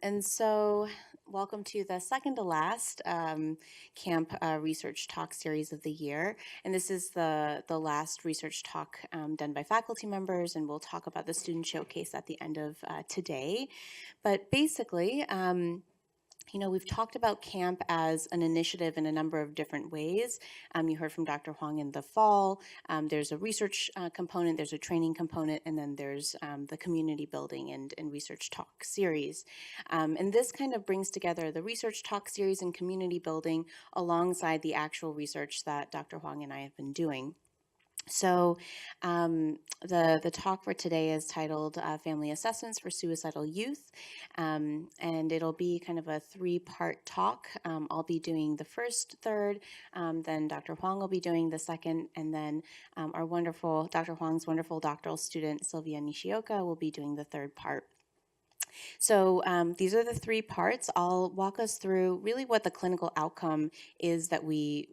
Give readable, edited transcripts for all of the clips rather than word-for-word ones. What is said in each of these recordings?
And so welcome to the second to last camp research talk series of the year. And this is the last research talk done by faculty members, and we'll talk about the student showcase at the end of today. But basically, we've talked about camp as an initiative in a number of different ways. You heard from Dr. Huang in the fall. There's a research component, there's a training component, and then there's the community building and research talk series. And this kind of brings together the research talk series and community building alongside the actual research that Dr. Huang and I have been doing. So the talk for today is titled Family Assessments for Suicidal Youth, and it'll be kind of a three-part talk. I'll be doing the first third, then Dr. Huang will be doing the second, and then our wonderful, Dr. Huang's wonderful doctoral student, Sylvia Nishioka, will be doing the third part. So these are the three parts. I'll walk us through really what the clinical outcome is that we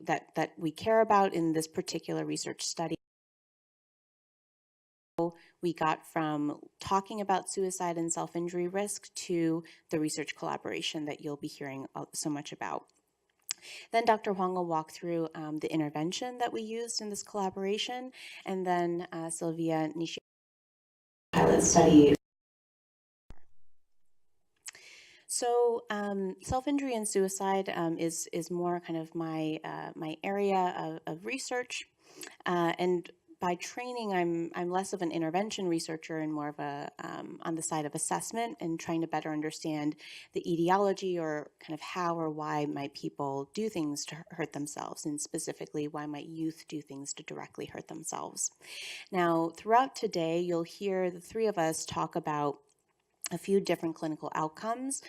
care about in this particular research study. We got from talking about suicide and self-injury risk to the research collaboration that you'll be hearing so much about. Then Dr. Huang will walk through the intervention that we used in this collaboration, and then Sylvia Nishi pilot study. So self-injury and suicide is more kind of my my area of research, and by training, I'm less of an intervention researcher and more of a on the side of assessment and trying to better understand the etiology or kind of how or why might people do things to hurt themselves, and specifically why might youth do things to directly hurt themselves. Now, throughout today, you'll hear the three of us talk about a few different clinical outcomes.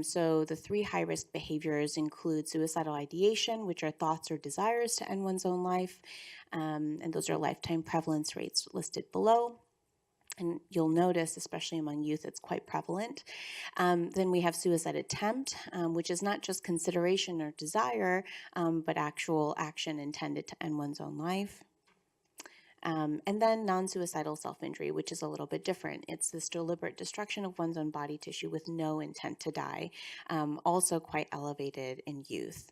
So the three high-risk behaviors include suicidal ideation, which are thoughts or desires to end one's own life, and those are lifetime prevalence rates listed below. And you'll notice, especially among youth, it's quite prevalent. Then we have suicide attempt, which is not just consideration or desire, but actual action intended to end one's own life. And then non-suicidal self-injury, which is a little bit different. It's this deliberate destruction of one's own body tissue with no intent to die, also quite elevated in youth.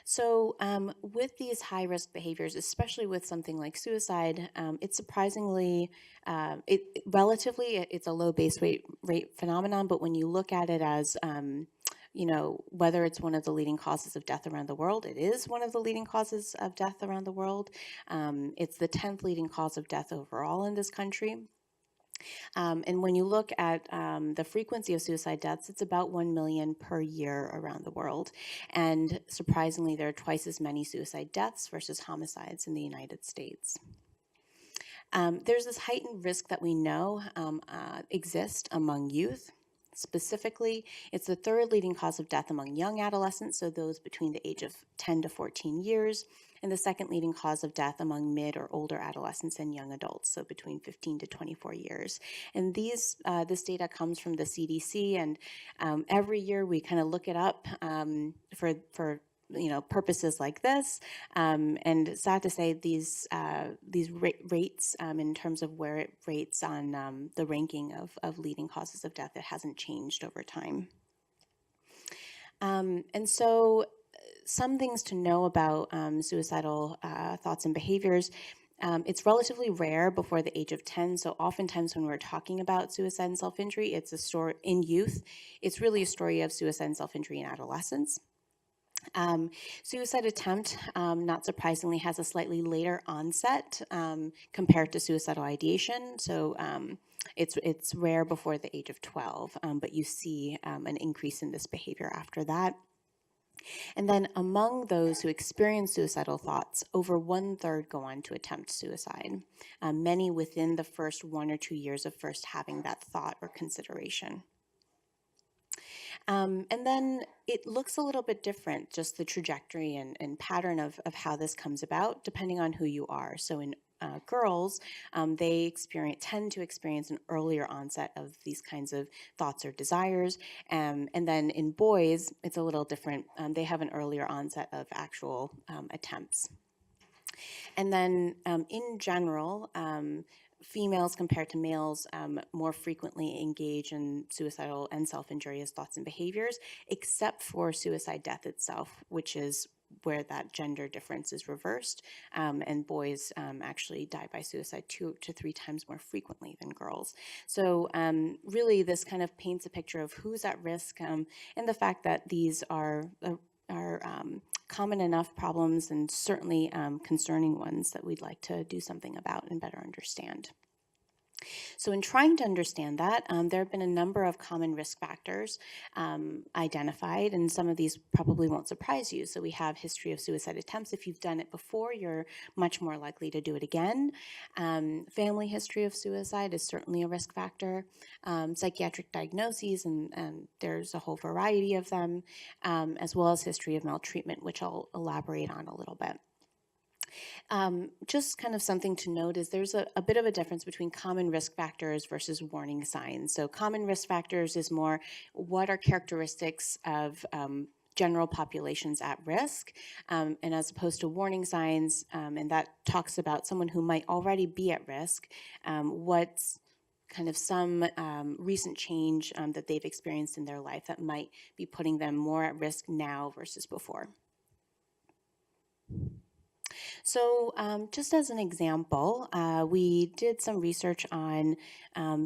So with these high-risk behaviors, especially with something like suicide, it's surprisingly, it's a low base rate phenomenon, but when you look at it as whether it's one of the leading causes of death around the world, it is one of the leading causes of death around the world. It's the 10th leading cause of death overall in this country. And when you look at the frequency of suicide deaths, it's about 1 million per year around the world. And surprisingly, there are twice as many suicide deaths versus homicides in the United States. There's this heightened risk that we know exists among youth. Specifically, it's the third leading cause of death among young adolescents, so those between the age of 10 to 14 years, and the second leading cause of death among mid or older adolescents and young adults, so between 15 to 24 years. And this data comes from the CDC, and every year we kind of look it up for purposes like this, and sad to say, these rates in terms of where it rates on the ranking of leading causes of death, it hasn't changed over time. And so some things to know about suicidal thoughts and behaviors. It's relatively rare before the age of 10, so oftentimes when we're talking about suicide and self-injury, it's a story in youth. It's really a story of suicide and self-injury in adolescence. Suicide attempt, not surprisingly, has a slightly later onset compared to suicidal ideation. So it's rare before the age of 12, but you see an increase in this behavior after that. And then among those who experience suicidal thoughts, over 1/3 go on to attempt suicide, many within the first 1 or 2 years of first having that thought or consideration. And then it looks a little bit different, just the trajectory and pattern of how this comes about, depending on who you are. So in girls, they tend to experience an earlier onset of these kinds of thoughts or desires. And then in boys, it's a little different. They have an earlier onset of actual attempts. And then in general, females compared to males more frequently engage in suicidal and self-injurious thoughts and behaviors, except for suicide death itself, which is where that gender difference is reversed, and boys actually die by suicide 2 to 3 times more frequently than girls. So really this kind of paints a picture of who's at risk, and the fact that these are common enough problems, and certainly concerning ones that we'd like to do something about and better understand. So in trying to understand that, there have been a number of common risk factors identified, and some of these probably won't surprise you. So we have history of suicide attempts. If you've done it before, you're much more likely to do it again. Family history of suicide is certainly a risk factor. Psychiatric diagnoses, and there's a whole variety of them, as well as history of maltreatment, which I'll elaborate on a little bit. Just kind of something to note is there's a bit of a difference between common risk factors versus warning signs. So common risk factors is more what are characteristics of general populations at risk, and as opposed to warning signs, and that talks about someone who might already be at risk, what's kind of some recent change that they've experienced in their life that might be putting them more at risk now versus before. So just as an example, we did some research on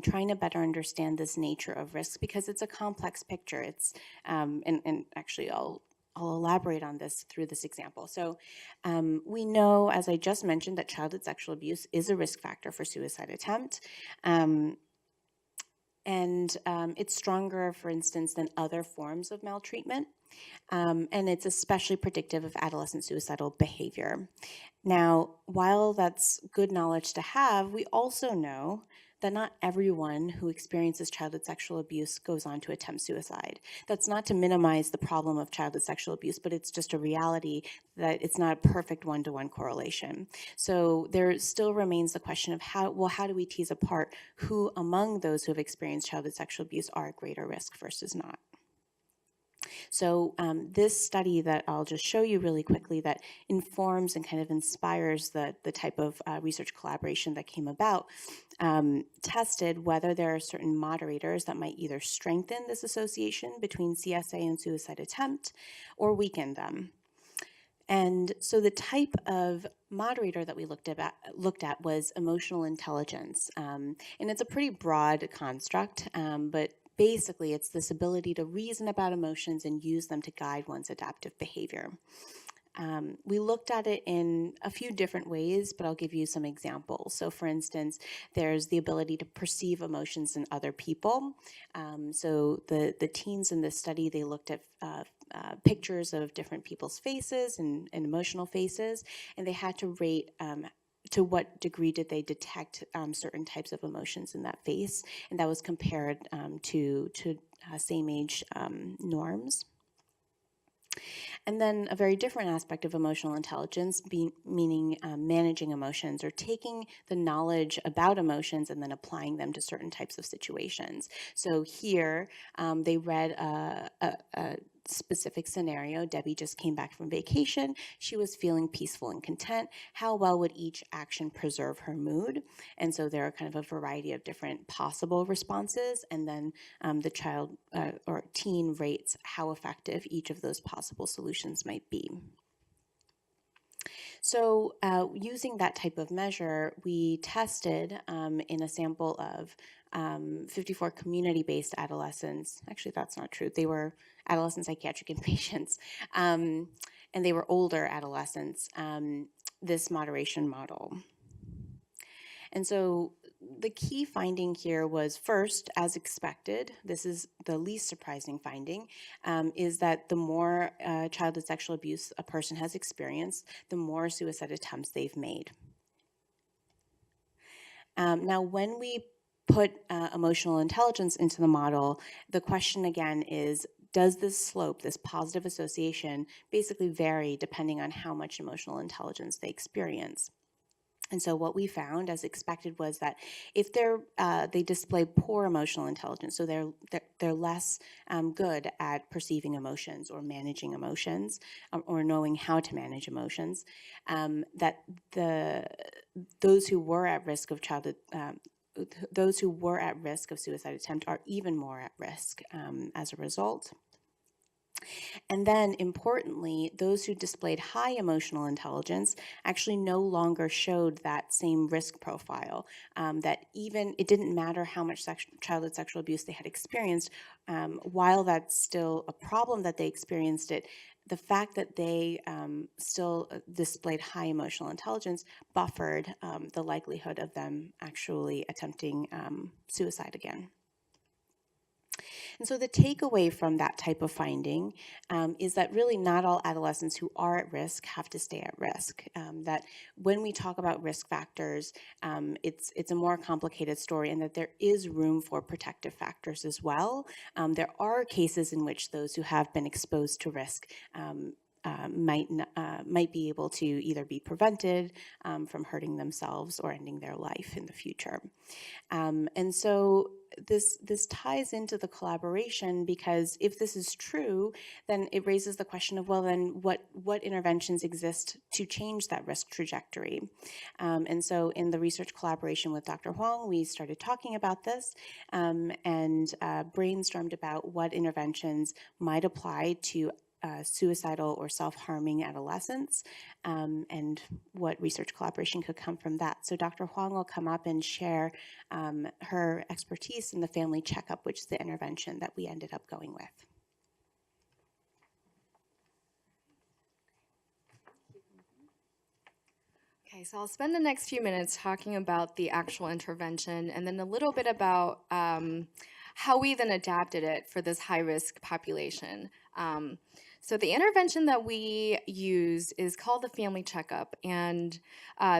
trying to better understand this nature of risk, because it's a complex picture. It's and actually I'll elaborate on this through this example. So we know, as I just mentioned, that childhood sexual abuse is a risk factor for suicide attempt. And it's stronger, for instance, than other forms of maltreatment. And it's especially predictive of adolescent suicidal behavior. Now, while that's good knowledge to have, we also know that not everyone who experiences childhood sexual abuse goes on to attempt suicide. That's not to minimize the problem of childhood sexual abuse, but it's just a reality that it's not a perfect one-to-one correlation. So there still remains the question of how do we tease apart who among those who have experienced childhood sexual abuse are at greater risk versus not? So this study that I'll just show you really quickly that informs and kind of inspires the type of research collaboration that came about, tested whether there are certain moderators that might either strengthen this association between CSA and suicide attempt or weaken them. And so the type of moderator that we looked at was emotional intelligence. And it's a pretty broad construct, but basically it's this ability to reason about emotions and use them to guide one's adaptive behavior. We looked at it in a few different ways, but I'll give you some examples. So for instance, there's the ability to perceive emotions in other people. So the teens in this study, they looked at pictures of different people's faces and emotional faces, and they had to rate to what degree did they detect certain types of emotions in that face, and that was compared to same age norms. And then a very different aspect of emotional intelligence, meaning managing emotions, or taking the knowledge about emotions and then applying them to certain types of situations. So here they read a specific scenario. Debbie just came back from vacation. She was feeling peaceful and content. How well would each action preserve her mood? And so there are kind of a variety of different possible responses, and then the child or teen rates how effective each of those possible solutions might be. So using that type of measure, we tested in a sample of 54 community-based adolescents. Actually, that's not true. They were adolescent psychiatric inpatients, and they were older adolescents, this moderation model. And so the key finding here was, first, as expected, this is the least surprising finding, is that the more childhood sexual abuse a person has experienced, the more suicide attempts they've made. Now, when we put emotional intelligence into the model, the question again is, does this slope, this positive association, basically vary depending on how much emotional intelligence they experience? And so what we found, as expected, was that if they display poor emotional intelligence, so they're less good at perceiving emotions or managing emotions, or knowing how to manage emotions, that those who were at risk of those who were at risk of suicide attempt are even more at risk as a result. And then, importantly, those who displayed high emotional intelligence actually no longer showed that same risk profile. That even it didn't matter how much childhood sexual abuse they had experienced, while that's still a problem that they experienced it, the fact that they still displayed high emotional intelligence buffered the likelihood of them actually attempting suicide again. And so the takeaway from that type of finding is that really not all adolescents who are at risk have to stay at risk. That when we talk about risk factors, it's a more complicated story, and that there is room for protective factors as well. There are cases in which those who have been exposed to risk might be able to either be prevented from hurting themselves or ending their life in the future. And so this ties into the collaboration, because if this is true, then it raises the question of, well, then what interventions exist to change that risk trajectory? And so in the research collaboration with Dr. Huang, we started talking about this and brainstormed about what interventions might apply to suicidal or self-harming adolescents, and what research collaboration could come from that. So Dr. Huang will come up and share her expertise in the family checkup, which is the intervention that we ended up going with. Okay, so I'll spend the next few minutes talking about the actual intervention, and then a little bit about how we then adapted it for this high-risk population. So the intervention that we use is called the family checkup, and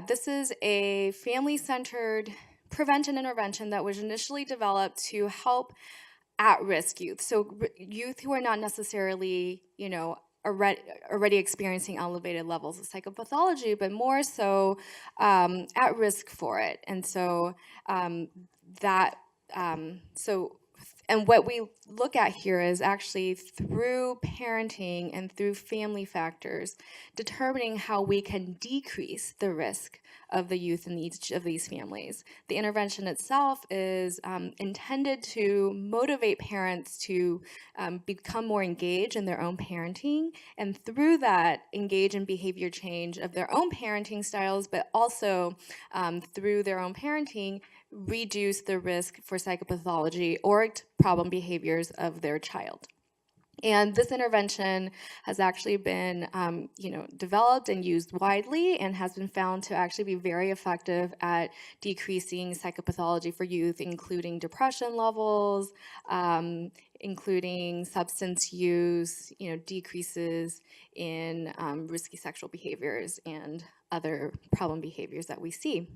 this is a family-centered prevention intervention that was initially developed to help at-risk youth. So youth who are not necessarily, already experiencing elevated levels of psychopathology, but more so at risk for it. And so and what we look at here is actually through parenting and through family factors, determining how we can decrease the risk of the youth in each of these families. The intervention itself is intended to motivate parents to become more engaged in their own parenting, and through that, engage in behavior change of their own parenting styles, but also through their own parenting, reduce the risk for psychopathology or problem behaviors of their child. And this intervention has actually been, developed and used widely, and has been found to actually be very effective at decreasing psychopathology for youth, including depression levels, including substance use, decreases in risky sexual behaviors and other problem behaviors that we see.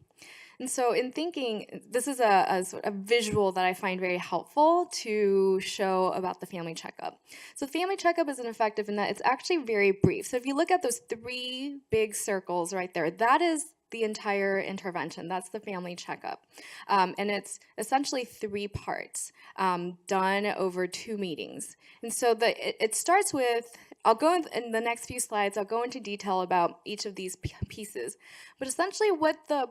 And so in thinking, this is a sort of visual that I find very helpful to show about the family checkup. So the family checkup is effective in that it's actually very brief. So if you look at those three big circles right there, that is the entire intervention. That's the family checkup. And it's essentially 3 parts done over 2 meetings. And so it starts with, I'll go in the next few slides, I'll go into detail about each of these pieces. But essentially what the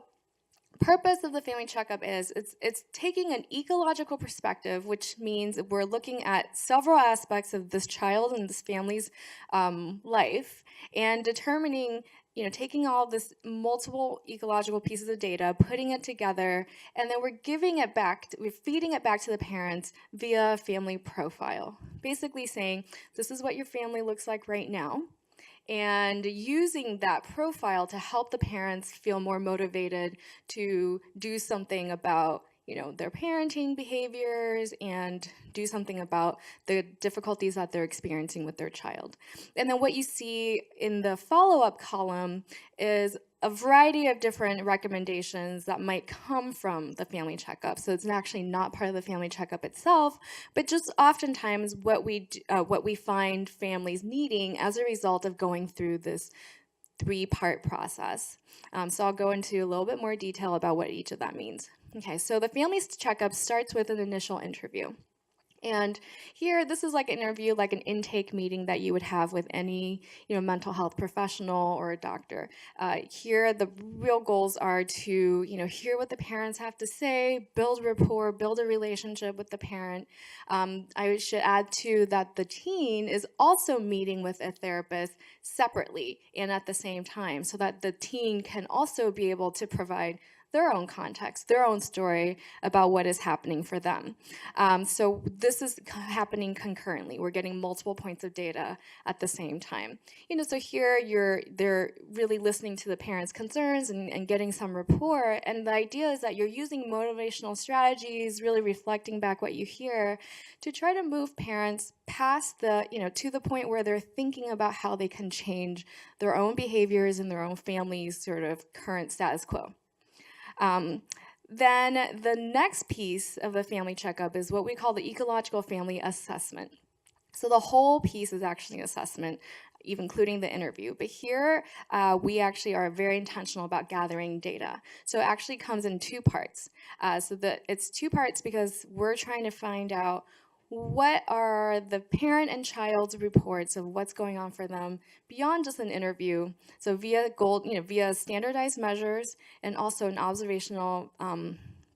purpose of the family checkup is it's taking an ecological perspective, which means we're looking at several aspects of this child and this family's life, and determining, taking all this multiple ecological pieces of data, putting it together, and then we're feeding it back to the parents via family profile, basically saying, this is what your family looks like right now, and using that profile to help the parents feel more motivated to do something about, their parenting behaviors and do something about the difficulties that they're experiencing with their child. And then what you see in the follow-up column is a variety of different recommendations that might come from the family checkup. So it's actually not part of the family checkup itself, but just oftentimes what we find families needing as a result of going through this 3-part process. So I'll go into a little bit more detail about what each of that means. Okay, so the family checkup starts with an initial interview. And here, this is like an interview, like an intake meeting that you would have with any, mental health professional or a doctor. Here, the real goals are to, hear what the parents have to say, build rapport, build a relationship with the parent. I should add too that the teen is also meeting with a therapist separately and at the same time, so that the teen can also be able to provide their own context, their own story about what is happening for them. So this is happening concurrently. We're getting multiple points of data at the same time. So here they're really listening to the parents' concerns and getting some rapport. And the idea is that you're using motivational strategies, really reflecting back what you hear, to try to move parents past to the point where they're thinking about how they can change their own behaviors and their own family's sort of current status quo. Then the next piece of the family checkup is what we call the ecological family assessment. So the whole piece is actually an assessment, even including the interview. But here, we actually are very intentional about gathering data. So it actually comes in two parts. It's two parts because we're trying to find out what are the parent and child's reports of what's going on for them beyond just an interview. So via standardized measures and also an observational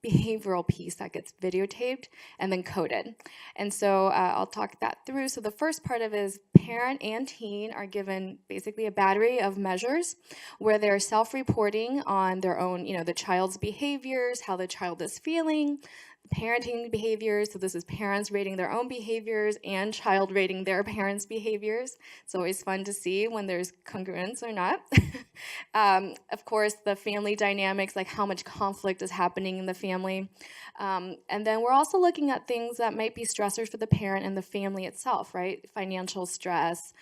behavioral piece that gets videotaped and then coded. And so I'll talk that through. So the first part of it is parent and teen are given basically a battery of measures where they're self-reporting on their own, the child's behaviors, how the child is feeling, parenting behaviors. So this is parents rating their own behaviors and child rating their parents' behaviors. It's always fun to see when there's congruence or not. Of course, the family dynamics, like how much conflict is happening in the family. And then we're also looking at things that might be stressors for the parent and the family itself, right? Financial stress,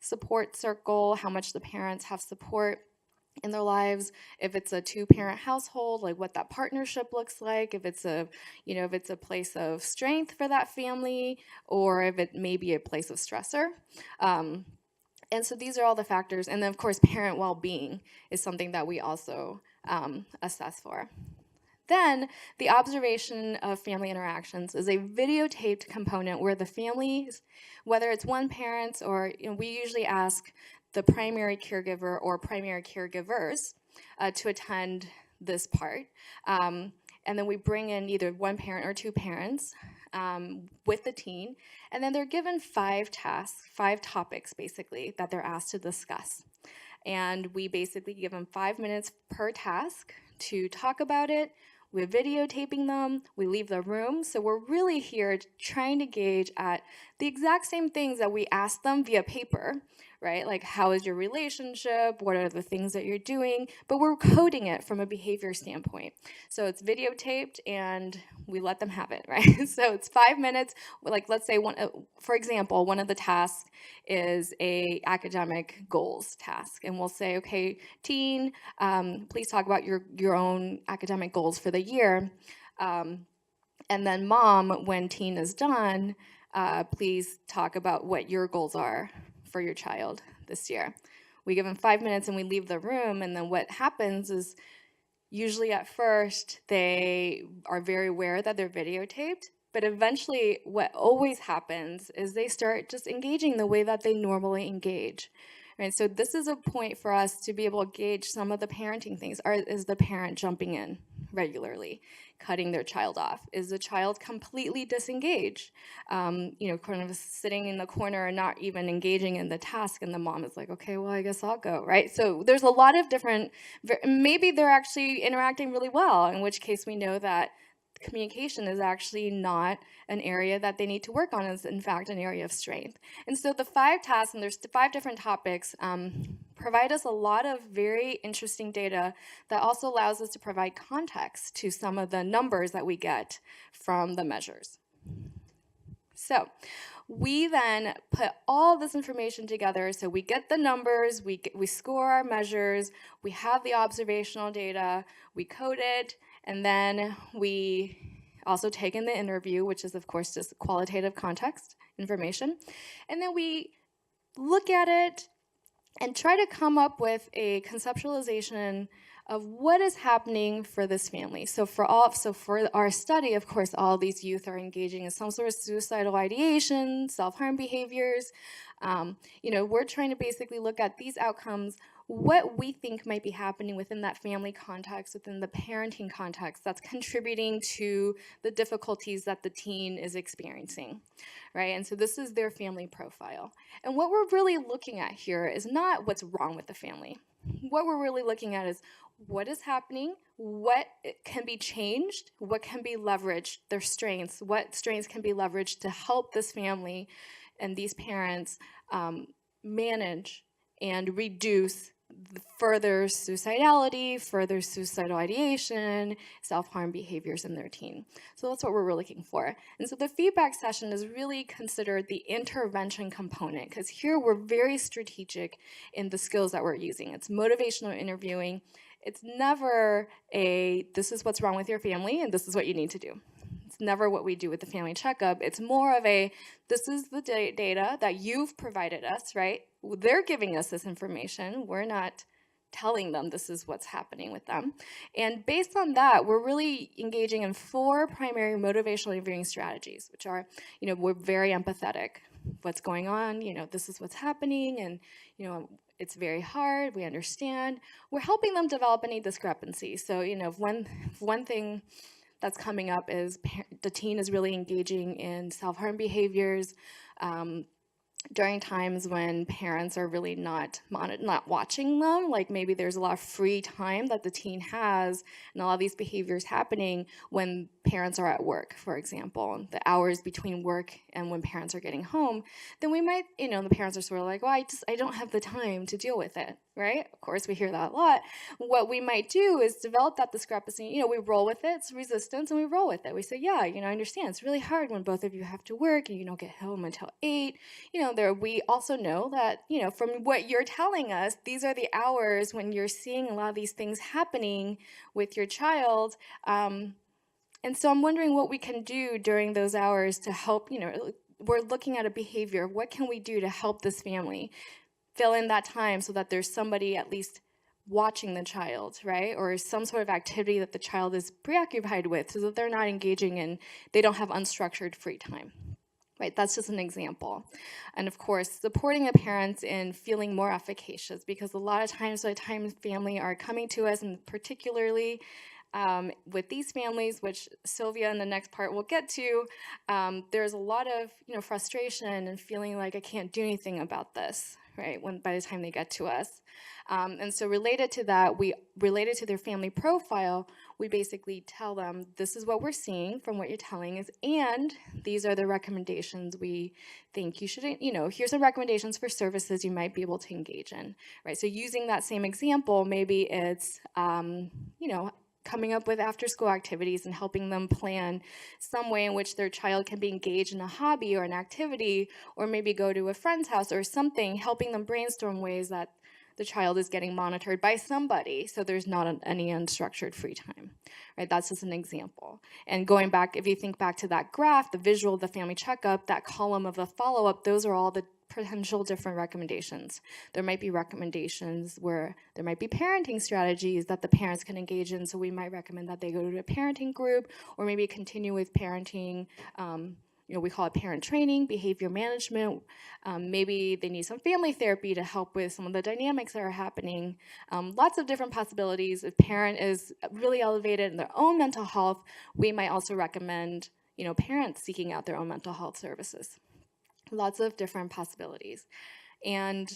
support circle, how much the parents have support in their lives, if it's a two-parent household, like what that partnership looks like, if it's a place of strength for that family, or if it may be a place of stressor. And so these are all the factors. And then, of course, parent well-being is something that we also assess for. Then, the observation of family interactions is a videotaped component where the families, whether it's one parent or we usually ask the primary caregiver or primary caregivers to attend this part. And then we bring in either one parent or two parents with the teen, and then they're given 5 tasks, 5 topics basically that they're asked to discuss. And we basically give them 5 minutes per task to talk about it. We're videotaping them, we leave the room. So we're really here trying to gauge at the exact same things that we asked them via paper, right? Like, how is your relationship? What are the things that you're doing? But we're coding it from a behavior standpoint. So it's videotaped and we let them have it, right? So it's 5 minutes. Like, let's say for example, one of the tasks is a academic goals task. And we'll say, okay, teen, please talk about your own academic goals for the year. And then mom, when teen is done, please talk about what your goals are for your child this year. We give them 5 minutes and we leave the room, and then what happens is usually at first they are very aware that they're videotaped, but eventually what always happens is they start just engaging the way that they normally engage. Right, so this is a point for us to be able to gauge some of the parenting things. Is the parent jumping in regularly, cutting their child off? Is the child completely disengaged? Kind of sitting in the corner and not even engaging in the task, and the mom is like, okay, well, I guess I'll go, right? So there's a lot of different, maybe they're actually interacting really well, in which case we know that communication is actually not an area that they need to work on. Is in fact an area of strength. And so the 5 tasks, and there's 5 different topics, provide us a lot of very interesting data that also allows us to provide context to some of the numbers that we get from the measures. So we then put all this information together. So we get the numbers, we score our measures, we have the observational data, we code it, and then we also take in the interview, which is, of course, just qualitative context information. And then we look at it and try to come up with a conceptualization of what is happening for this family. So for our study, of course, all these youth are engaging in some sort of suicidal ideation, self-harm behaviors. We're trying to basically look at these outcomes, what we think might be happening within that family context, within the parenting context, that's contributing to the difficulties that the teen is experiencing, right? And so this is their family profile. And what we're really looking at here is not what's wrong with the family. What we're really looking at is what is happening, what can be changed, what can be leveraged, their strengths, what strengths can be leveraged to help this family and these parents manage and reduce further suicidality, further suicidal ideation, self-harm behaviors in their teen. So that's what we're really looking for. And so the feedback session is really considered the intervention component, because here we're very strategic in the skills that we're using. It's motivational interviewing. It's never this is what's wrong with your family and this is what you need to do. It's never what we do with the family checkup. It's more of this is the data that you've provided us, right? They're giving us this information. We're not telling them this is what's happening with them. And based on that, we're really engaging in 4 primary motivational interviewing strategies, which are, we're very empathetic. What's going on? This is what's happening, and, it's very hard. We understand. We're helping them develop any discrepancy. So, if one thing that's coming up is the teen is really engaging in self-harm behaviors during times when parents are really not watching them. Like maybe there's a lot of free time that the teen has, and a lot of these behaviors happening when parents are at work, for example, the hours between work and when parents are getting home. Then we might, the parents are sort of like, well, I don't have the time to deal with it, right? Of course, we hear that a lot. What we might do is develop that discrepancy. We roll with it. It's resistance, and we roll with it. We say, yeah, I understand. It's really hard when both of you have to work and you don't get home until 8. We also know that, from what you're telling us, these are the hours when you're seeing a lot of these things happening with your child. And so I'm wondering what we can do during those hours to help, we're looking at a behavior. What can we do to help this family fill in that time so that there's somebody at least watching the child, right? Or some sort of activity that the child is preoccupied with so that they're not engaging in, they don't have unstructured free time. Right, that's just an example. And of course, supporting the parents in feeling more efficacious, because a lot of times, by the time family are coming to us, and particularly with these families, which Sylvia in the next part will get to, there's a lot of frustration and feeling like I can't do anything about this, right? By the time they get to us, and so related to that, related to their family profile, we basically tell them this is what we're seeing from what you're telling us, and these are the recommendations we think you should. Here's some recommendations for services you might be able to engage in, right? So using that same example, maybe it's coming up with after-school activities and helping them plan some way in which their child can be engaged in a hobby or an activity, or maybe go to a friend's house or something, helping them brainstorm ways that the child is getting monitored by somebody so there's not any unstructured free time, right? That's just an example. And going back, if you think back to that graph, the visual of the family checkup, that column of the follow-up, those are all the potential different recommendations. There might be recommendations where there might be parenting strategies that the parents can engage in, so we might recommend that they go to a parenting group, or maybe continue with parenting, we call it parent training, behavior management. Maybe they need some family therapy to help with some of the dynamics that are happening. Lots of different possibilities. If parent is really elevated in their own mental health, we might also recommend parents seeking out their own mental health services. Lots of different possibilities. And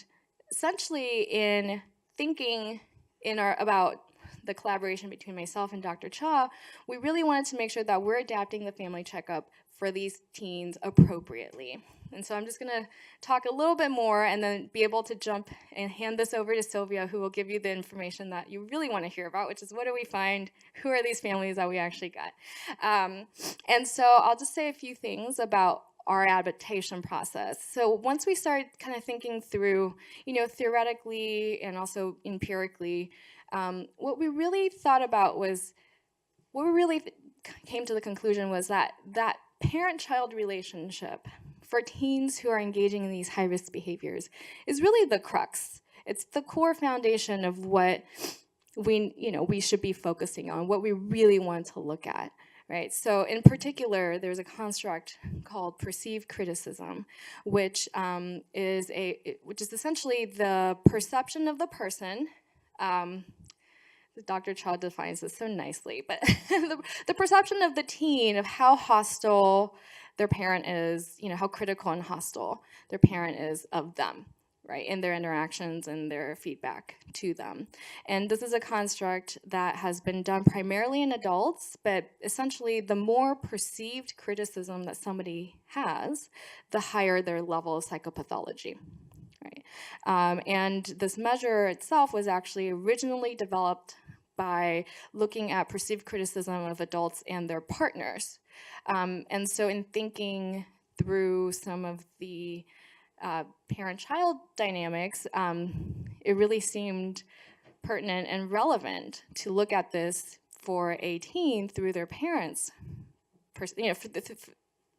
essentially, in thinking about the collaboration between myself and Dr. Cha, we really wanted to make sure that we're adapting the family checkup for these teens appropriately. And so I'm just going to talk a little bit more and then be able to jump and hand this over to Sylvia, who will give you the information that you really want to hear about, which is what do we find? Who are these families that we actually got? And so I'll just say a few things about our adaptation process. So once we started kind of thinking through, theoretically and also empirically, what we really thought about was, what we really came to the conclusion was that parent-child relationship for teens who are engaging in these high-risk behaviors is really the crux. It's the core foundation of what we should be focusing on, what we really want to look at, right? So in particular, there's a construct called perceived criticism, which which is essentially the perception of the person. Dr. Cha defines this so nicely, but the perception of the teen of how hostile their parent is, how critical and hostile their parent is of them, right, in their interactions and their feedback to them. And this is a construct that has been done primarily in adults, but essentially the more perceived criticism that somebody has, the higher their level of psychopathology. Right. And this measure itself was actually originally developed by looking at perceived criticism of adults and their partners. And so in thinking through some of the parent-child dynamics, it really seemed pertinent and relevant to look at this for a teen through their parents,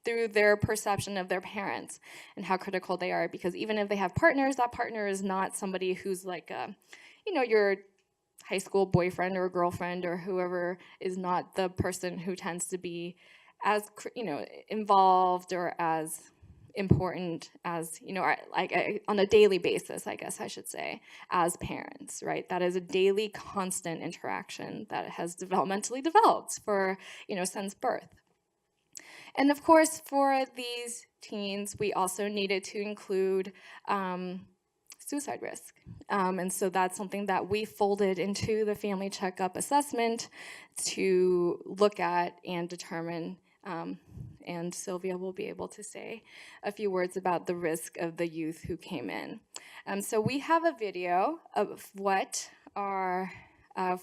through their perception of their parents and how critical they are. Because even if they have partners, that partner is not somebody who's like your high school boyfriend or girlfriend or whoever, is not the person who tends to be as involved or as important as on a daily basis, I guess I should say, as parents, right? That is a daily constant interaction that has developmentally developed for since birth. And of course, for these teens, we also needed to include suicide risk. And so that's something that we folded into the family checkup assessment to look at and determine. And Sylvia will be able to say a few words about the risk of the youth who came in. So we have a video of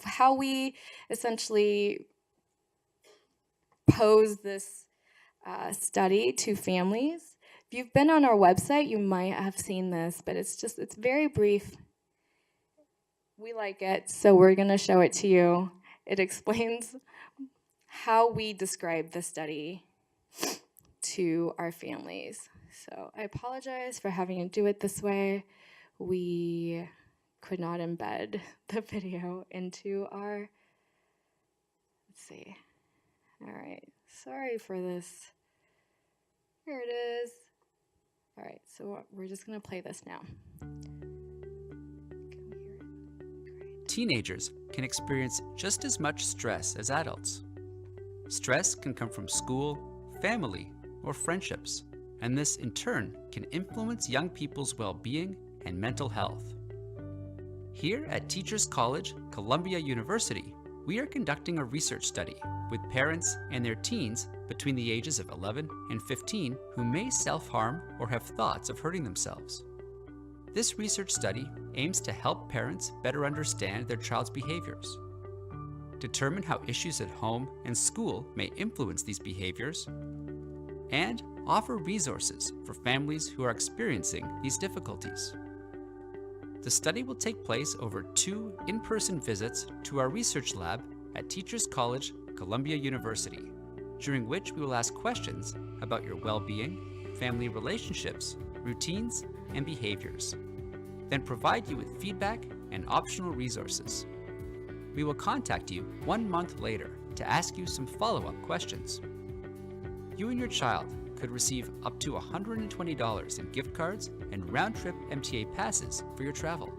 how we essentially pose this study to families. If you've been on our website, you might have seen this, but it's very brief. We like it, so we're going to show it to you. It explains how we describe the study to our families. So I apologize for having to do it this way. We could not embed the video into our, let's see. All right, sorry for this. Here it is. All right, so we're just gonna play this now. Teenagers can experience just as much stress as adults. Stress can come from school, family, or friendships, and this in turn can influence young people's well-being and mental health. Here at Teachers College, Columbia University, we are conducting a research study with parents and their teens between the ages of 11 and 15 who may self-harm or have thoughts of hurting themselves. This research study aims to help parents better understand their child's behaviors, determine how issues at home and school may influence these behaviors, and offer resources for families who are experiencing these difficulties. The study will take place over 2 in-person visits to our research lab at Teachers College, Columbia University, during which we will ask questions about your well-being, family relationships, routines, and behaviors, then provide you with feedback and optional resources. We will contact you 1 month later to ask you some follow-up questions. You and your child could receive up to $120 in gift cards and round-trip MTA passes for your travel.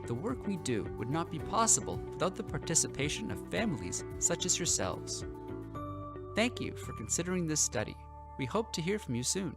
The work we do would not be possible without the participation of families such as yourselves. Thank you for considering this study. We hope to hear from you soon.